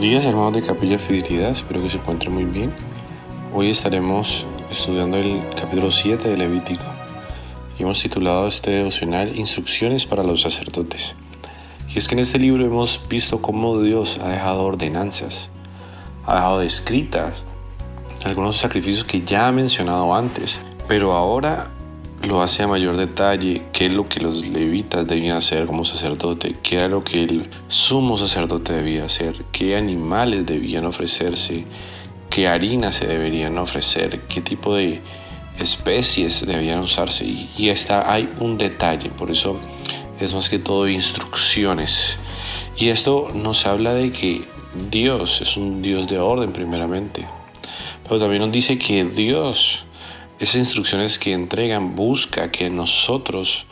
días, hermanos de Capilla Fidelidad, espero que se encuentren muy bien. Hoy estaremos estudiando el capítulo 7 de Levítico y hemos titulado este devocional Instrucciones para los sacerdotes. Y es que en este libro hemos visto cómo Dios ha dejado ordenanzas, ha dejado descritas algunos sacrificios que ya ha mencionado antes, pero ahora lo hace a mayor detalle, qué es lo que los levitas debían hacer como sacerdote, qué era lo que el sumo sacerdote debía hacer, qué animales debían ofrecerse, qué harinas se deberían ofrecer, qué tipo de especies debían usarse. Y hay un detalle, por eso es más que todo instrucciones. Y esto nos habla de que Dios es un Dios de orden primeramente, pero también nos dice que Dios, esas instrucciones que entregan, busca que nosotros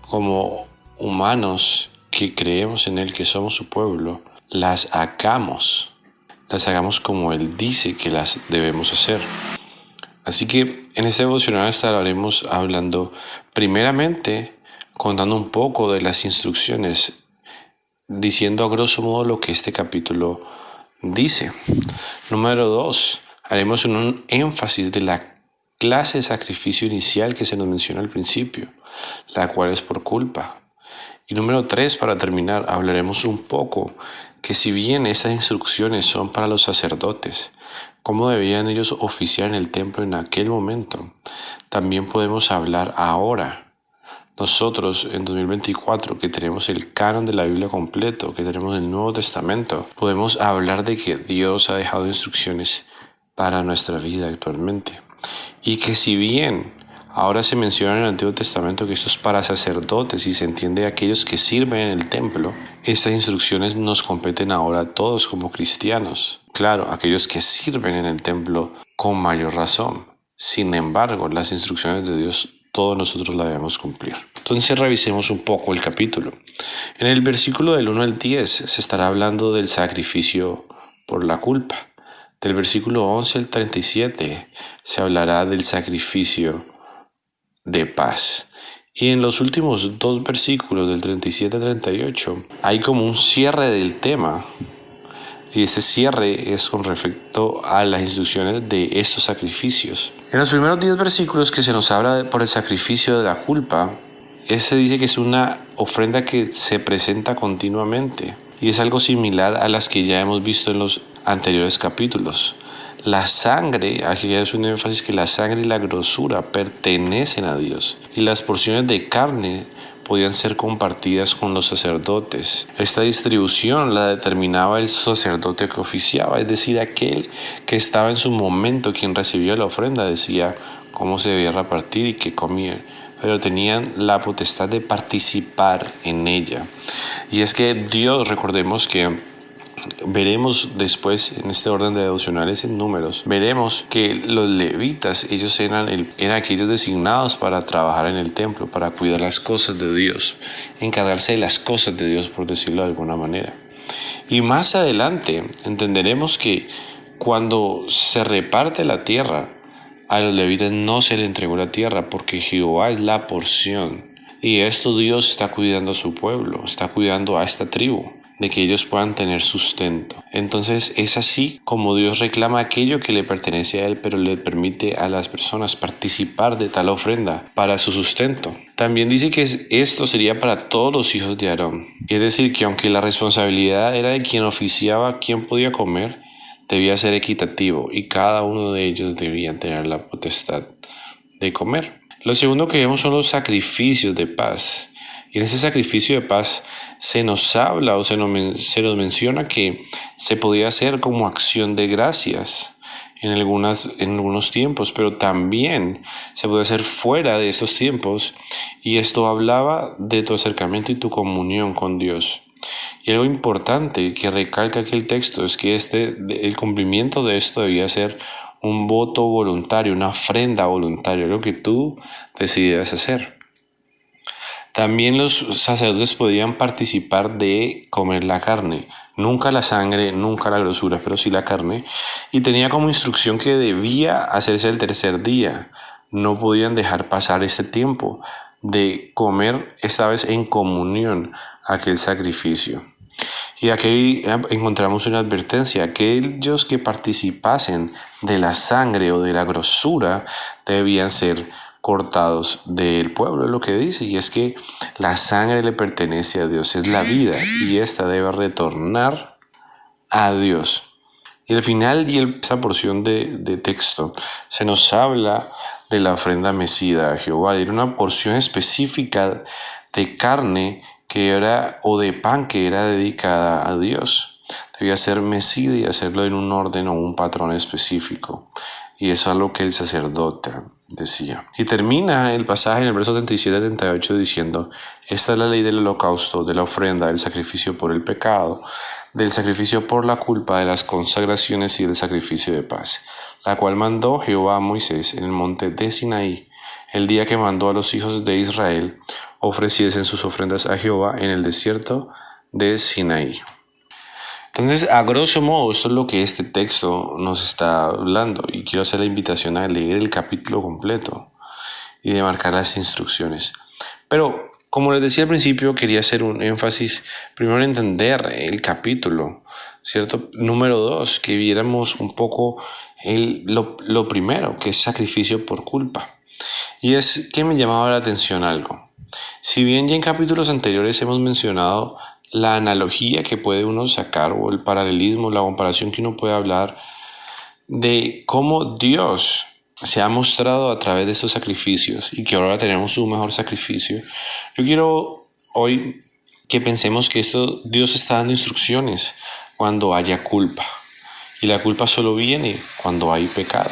como humanos que creemos en Él, que somos su pueblo, las hagamos como Él dice que las debemos hacer. Así que en este devocional estaremos hablando primeramente, contando un poco de las instrucciones, diciendo a grosso modo lo que este capítulo dice. Número 2, haremos un énfasis de la clase de sacrificio inicial que se nos menciona al principio, la cual es por culpa. Y número 3, para terminar, hablaremos un poco que si bien esas instrucciones son para los sacerdotes, cómo debían ellos oficiar en el templo en aquel momento, también podemos hablar ahora. Nosotros en 2024 que tenemos el canon de la Biblia completo, que tenemos el Nuevo Testamento, podemos hablar de que Dios ha dejado instrucciones para nuestra vida actualmente. Y que si bien ahora se menciona en el Antiguo Testamento que esto es para sacerdotes y se entiende a aquellos que sirven en el templo, estas instrucciones nos competen ahora a todos como cristianos. Claro, aquellos que sirven en el templo con mayor razón. Sin embargo, las instrucciones de Dios todos nosotros las debemos cumplir. Entonces revisemos un poco el capítulo. En el versículo del 1 al 10 se estará hablando del sacrificio por la culpa. Del versículo 11 al 37 se hablará del sacrificio de paz. Y en los últimos dos versículos, del 37 al 38, hay como un cierre del tema. Y este cierre es con respecto a las instrucciones de estos sacrificios. En los primeros 10 versículos que se nos habla por el sacrificio de la culpa, se dice que es una ofrenda que se presenta continuamente. Y es algo similar a las que ya hemos visto en los anteriores capítulos. La sangre, aquí es un énfasis que la sangre y la grosura pertenecen a Dios. Y las porciones de carne podían ser compartidas con los sacerdotes. Esta distribución la determinaba el sacerdote que oficiaba, es decir, aquel que estaba en su momento, quien recibió la ofrenda, decía cómo se debía repartir y qué comía, pero tenían la potestad de participar en ella. Y es que Dios, recordemos que veremos después en este orden de devocionales en Números, veremos que los levitas, ellos eran aquellos designados para trabajar en el templo, para cuidar las cosas de Dios, encargarse de las cosas de Dios, por decirlo de alguna manera. Y más adelante entenderemos que cuando se reparte la tierra, a los levitas no se les entregó la tierra porque Jehová es la porción. Y esto Dios está cuidando a su pueblo, está cuidando a esta tribu, de que ellos puedan tener sustento. Entonces es así como Dios reclama aquello que le pertenece a Él, pero le permite a las personas participar de tal ofrenda para su sustento. También dice que esto sería para todos los hijos de Aarón. Es decir, que aunque la responsabilidad era de quien oficiaba, quien podía comer, debía ser equitativo y cada uno de ellos debía tener la potestad de comer. Lo segundo que vemos son los sacrificios de paz. Y en ese sacrificio de paz se nos habla o se nos menciona que se podía hacer como acción de gracias en algunos tiempos, pero también se puede hacer fuera de estos tiempos, y esto hablaba de tu acercamiento y tu comunión con Dios. Y algo importante que recalca aquí el texto es que el cumplimiento de esto debía ser un voto voluntario, una ofrenda voluntaria, lo que tú decidieras hacer. También los sacerdotes podían participar de comer la carne, nunca la sangre, nunca la grosura, pero sí la carne, y tenía como instrucción que debía hacerse el tercer día. No podían dejar pasar este tiempo de comer, esta vez en comunión, aquel sacrificio. Y aquí encontramos una advertencia: aquellos que participasen de la sangre o de la grosura debían ser cortados del pueblo, es lo que dice, y es que la sangre le pertenece a Dios, es la vida, y esta debe retornar a Dios. Y al final de esa porción de texto se nos habla de la ofrenda mecida a Jehová. Era una porción específica de carne que era, o de pan que era dedicada a Dios. Debía ser mecida y hacerlo en un orden o un patrón específico. Y eso es lo que el sacerdote decía. Y termina el pasaje en el verso 37-38 diciendo: esta es la ley del holocausto, de la ofrenda, del sacrificio por el pecado, del sacrificio por la culpa, de las consagraciones y del sacrificio de paz, la cual mandó Jehová a Moisés en el monte de Sinaí, el día que mandó a los hijos de Israel ofreciesen sus ofrendas a Jehová en el desierto de Sinaí. Entonces, a grosso modo, esto es lo que este texto nos está hablando, y quiero hacer la invitación a leer el capítulo completo y de marcar las instrucciones. Pero, como les decía al principio, quería hacer un énfasis primero en entender el capítulo, ¿cierto? Número 2, que viéramos un poco lo primero, que es sacrificio por culpa. Y es que me llamaba la atención algo. Si bien ya en capítulos anteriores hemos mencionado la analogía que puede uno sacar, o el paralelismo, la comparación que uno puede hablar de cómo Dios se ha mostrado a través de estos sacrificios y que ahora tenemos un mejor sacrificio, yo quiero hoy que pensemos que Dios está dando instrucciones cuando haya culpa, y la culpa solo viene cuando hay pecado.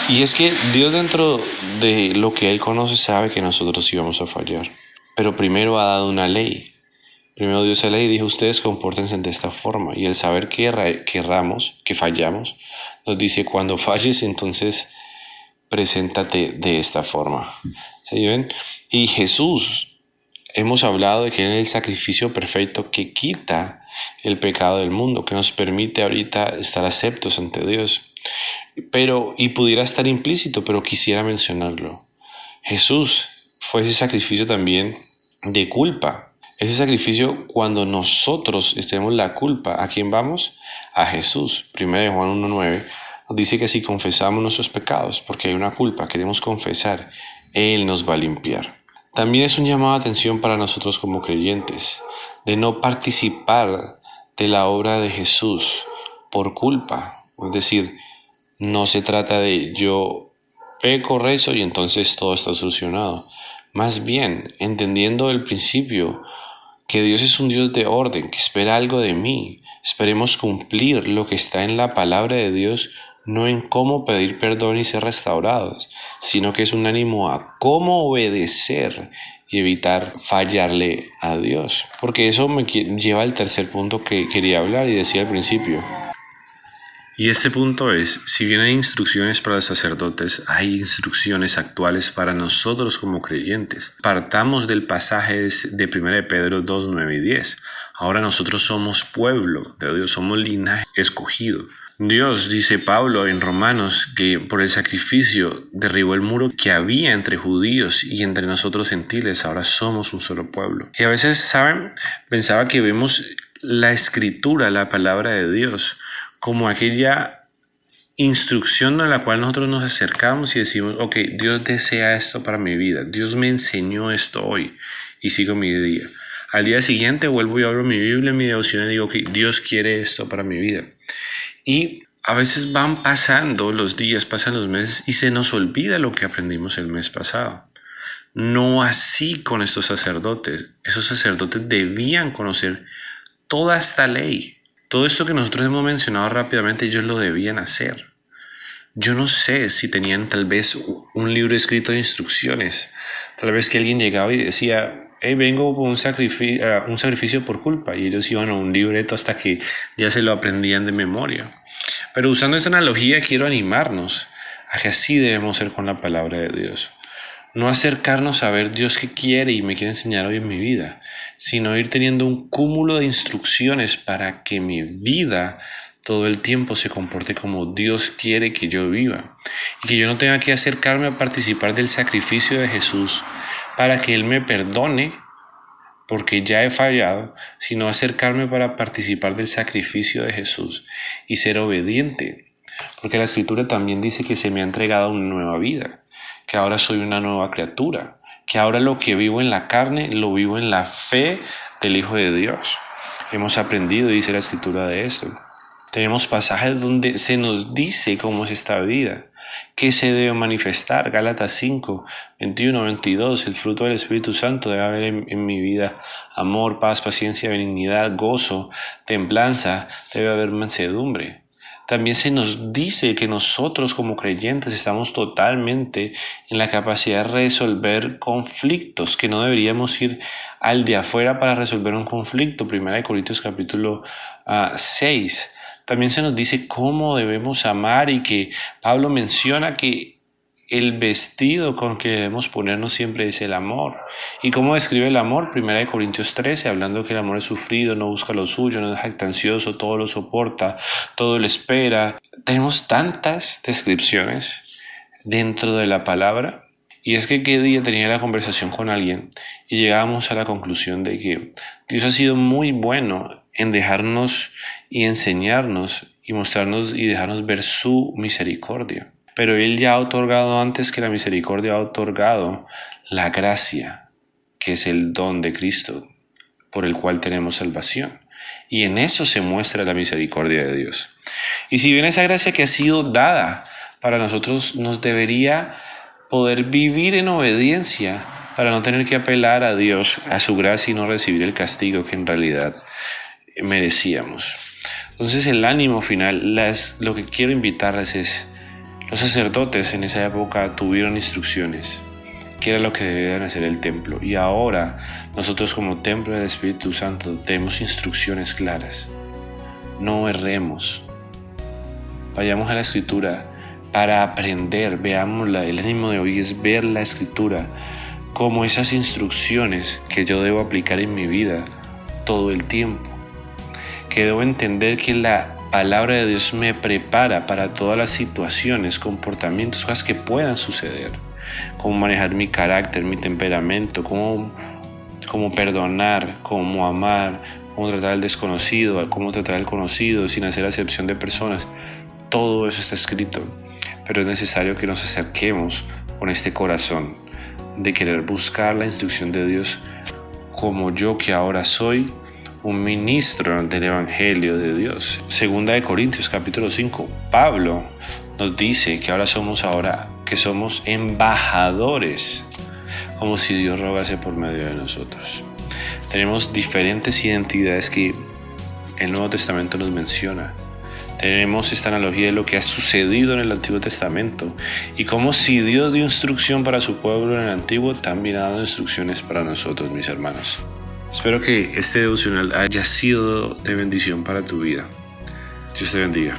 Y es que Dios, dentro de lo que Él conoce, sabe que nosotros íbamos a fallar, pero primero ha dado una ley. Primero Dios a la ley dijo: ustedes compórtense de esta forma. Y el saber que erramos, que fallamos, nos dice: cuando falles, entonces preséntate de esta forma. ¿Sí ven? Y Jesús, hemos hablado de que Él es el sacrificio perfecto que quita el pecado del mundo, que nos permite ahorita estar aceptos ante Dios. Y pudiera estar implícito, pero quisiera mencionarlo. Jesús fue ese sacrificio también de culpa. Ese sacrificio cuando nosotros tenemos la culpa. ¿A quién vamos? A Jesús. 1 Juan 1:9 nos dice que si confesamos nuestros pecados, porque hay una culpa, queremos confesar, Él nos va a limpiar. También es un llamado de atención para nosotros como creyentes, de no participar de la obra de Jesús por culpa. Es decir, no se trata de yo peco, rezo y entonces todo está solucionado. Más bien, entendiendo el principio que Dios es un Dios de orden, que espera algo de mí. Esperemos cumplir lo que está en la palabra de Dios, no en cómo pedir perdón y ser restaurados, sino que es un ánimo a cómo obedecer y evitar fallarle a Dios. Porque eso me lleva al tercer punto que quería hablar y decía al principio. Y este punto es: si bien hay instrucciones para los sacerdotes, hay instrucciones actuales para nosotros como creyentes. Partamos del pasaje de 1 Pedro 2, 9 y 10. Ahora nosotros somos pueblo de Dios, somos linaje escogido. Dios, dice Pablo en Romanos, que por el sacrificio derribó el muro que había entre judíos y entre nosotros gentiles. Ahora somos un solo pueblo. Y a veces, ¿saben? Pensaba que vemos la escritura, la palabra de Dios, como aquella instrucción a la cual nosotros nos acercamos y decimos: ok, Dios desea esto para mi vida, Dios me enseñó esto hoy y sigo mi día. Al día siguiente vuelvo y abro mi Biblia, mi devoción, y digo: ok, Dios quiere esto para mi vida. Y a veces van pasando los días, pasan los meses y se nos olvida lo que aprendimos el mes pasado. No así con estos sacerdotes. Esos sacerdotes debían conocer toda esta ley. Todo esto que nosotros hemos mencionado rápidamente, ellos lo debían hacer. Yo no sé si tenían tal vez un libro escrito de instrucciones. Tal vez que alguien llegaba y decía: hey, vengo por un sacrificio por culpa. Y ellos iban a un libreto hasta que ya se lo aprendían de memoria. Pero usando esta analogía, quiero animarnos a que así debemos ser con la palabra de Dios. No acercarnos a ver Dios qué quiere y me quiere enseñar hoy en mi vida, sino ir teniendo un cúmulo de instrucciones para que mi vida todo el tiempo se comporte como Dios quiere que yo viva. Y que yo no tenga que acercarme a participar del sacrificio de Jesús para que Él me perdone porque ya he fallado, sino acercarme para participar del sacrificio de Jesús y ser obediente. Porque la Escritura también dice que se me ha entregado una nueva vida, que ahora soy una nueva criatura, que ahora lo que vivo en la carne lo vivo en la fe del Hijo de Dios. Hemos aprendido, dice la Escritura, de esto. Tenemos pasajes donde se nos dice cómo es esta vida, qué se debe manifestar. Gálatas 5, 21, 22. El fruto del Espíritu Santo debe haber en mi vida: amor, paz, paciencia, benignidad, gozo, templanza. Debe haber mansedumbre. También se nos dice que nosotros como creyentes estamos totalmente en la capacidad de resolver conflictos, que no deberíamos ir al de afuera para resolver un conflicto. 1 Corintios capítulo 6. También se nos dice cómo debemos amar, y que Pablo menciona que el vestido con que debemos ponernos siempre es el amor. ¿Y cómo describe el amor? 1 Corintios 13, hablando que el amor es sufrido, no busca lo suyo, no es jactancioso, todo lo soporta, todo lo espera. Tenemos tantas descripciones dentro de la palabra. Y es que qué día tenía la conversación con alguien y llegábamos a la conclusión de que Dios ha sido muy bueno en dejarnos y enseñarnos y mostrarnos y dejarnos ver su misericordia. Pero Él ya ha otorgado, antes que la misericordia, ha otorgado la gracia, que es el don de Cristo, por el cual tenemos salvación. Y en eso se muestra la misericordia de Dios. Y si bien esa gracia que ha sido dada para nosotros nos debería poder vivir en obediencia para no tener que apelar a Dios, a su gracia, y no recibir el castigo que en realidad merecíamos. Entonces el ánimo final, lo que quiero invitarles es: los sacerdotes en esa época tuvieron instrucciones, que era lo que debían hacer el templo, y ahora nosotros como templo del Espíritu Santo tenemos instrucciones claras. No erremos, vayamos a la Escritura para aprender, veámosla. El ánimo de hoy es ver la Escritura como esas instrucciones que yo debo aplicar en mi vida todo el tiempo, que debo entender que la palabra de Dios me prepara para todas las situaciones, comportamientos, cosas que puedan suceder, cómo manejar mi carácter, mi temperamento, cómo perdonar, cómo amar, cómo tratar al desconocido, cómo tratar al conocido sin hacer acepción de personas. Todo eso está escrito, pero es necesario que nos acerquemos con este corazón de querer buscar la instrucción de Dios, como yo que ahora soy un ministro del Evangelio de Dios. 2 Corintios capítulo 5, Pablo nos dice que ahora somos embajadores, como si Dios rogase por medio de nosotros. Tenemos diferentes identidades que el Nuevo Testamento nos menciona. Tenemos esta analogía de lo que ha sucedido en el Antiguo Testamento y como si Dios dio instrucción para su pueblo en el Antiguo, también ha dado instrucciones para nosotros, mis hermanos. Espero que este devocional haya sido de bendición para tu vida. Dios te bendiga.